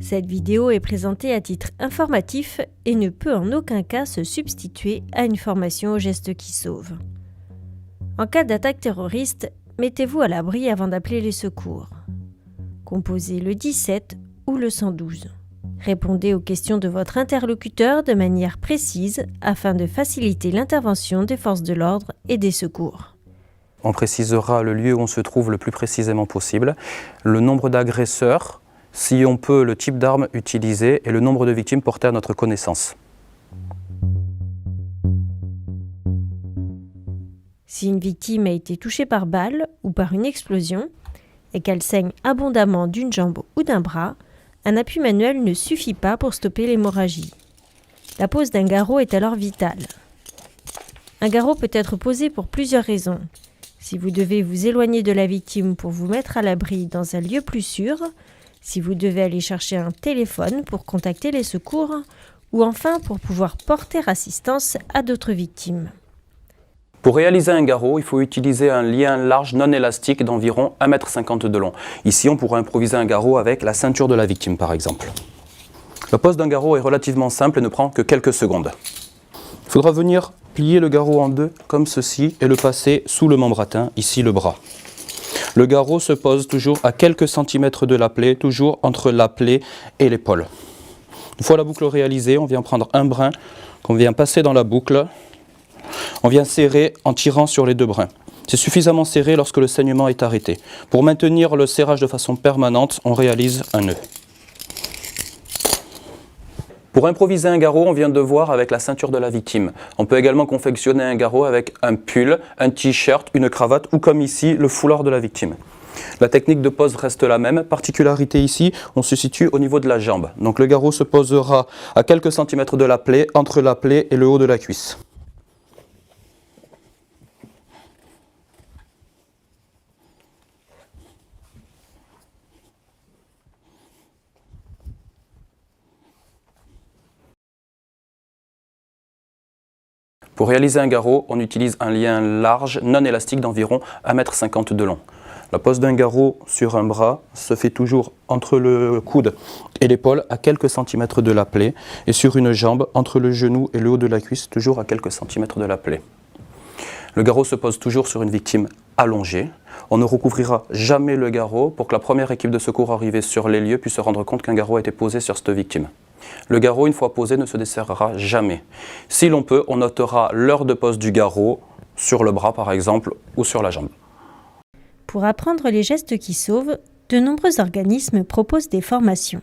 Cette vidéo est présentée à titre informatif et ne peut en aucun cas se substituer à une formation aux gestes qui sauvent. En cas d'attaque terroriste, mettez-vous à l'abri avant d'appeler les secours. Composez le 17 ou le 112. Répondez aux questions de votre interlocuteur de manière précise afin de faciliter l'intervention des forces de l'ordre et des secours. On précisera le lieu où on se trouve le plus précisément possible, le nombre d'agresseurs, si on peut le type d'arme utilisé et le nombre de victimes portées à notre connaissance. Si une victime a été touchée par balle ou par une explosion et qu'elle saigne abondamment d'une jambe ou d'un bras, un appui manuel ne suffit pas pour stopper l'hémorragie. La pose d'un garrot est alors vitale. Un garrot peut être posé pour plusieurs raisons. Si vous devez vous éloigner de la victime pour vous mettre à l'abri dans un lieu plus sûr, si vous devez aller chercher un téléphone pour contacter les secours, ou enfin pour pouvoir porter assistance à d'autres victimes. Pour réaliser un garrot, il faut utiliser un lien large non élastique d'environ 1,50 m de long. Ici, on pourrait improviser un garrot avec la ceinture de la victime, par exemple. La pose d'un garrot est relativement simple et ne prend que quelques secondes. Il faudra venir plier le garrot en deux, comme ceci, et le passer sous le membre atteint, ici le bras. Le garrot se pose toujours à quelques centimètres de la plaie, toujours entre la plaie et l'épaule. Une fois la boucle réalisée, on vient prendre un brin qu'on vient passer dans la boucle. On vient serrer en tirant sur les deux brins. C'est suffisamment serré lorsque le saignement est arrêté. Pour maintenir le serrage de façon permanente, on réalise un nœud. Pour improviser un garrot, on vient de voir avec la ceinture de la victime. On peut également confectionner un garrot avec un pull, un t-shirt, une cravate ou comme ici, le foulard de la victime. La technique de pose reste la même. Particularité ici, on se situe au niveau de la jambe. Donc le garrot se posera à quelques centimètres de la plaie, entre la plaie et le haut de la cuisse. Pour réaliser un garrot, on utilise un lien large non élastique d'environ 1,50 m de long. La pose d'un garrot sur un bras se fait toujours entre le coude et l'épaule à quelques centimètres de la plaie et sur une jambe entre le genou et le haut de la cuisse toujours à quelques centimètres de la plaie. Le garrot se pose toujours sur une victime allongée. On ne recouvrira jamais le garrot pour que la première équipe de secours arrivée sur les lieux puisse se rendre compte qu'un garrot a été posé sur cette victime. Le garrot, une fois posé, ne se desserrera jamais. Si l'on peut, on notera l'heure de pose du garrot sur le bras par exemple ou sur la jambe. Pour apprendre les gestes qui sauvent, de nombreux organismes proposent des formations.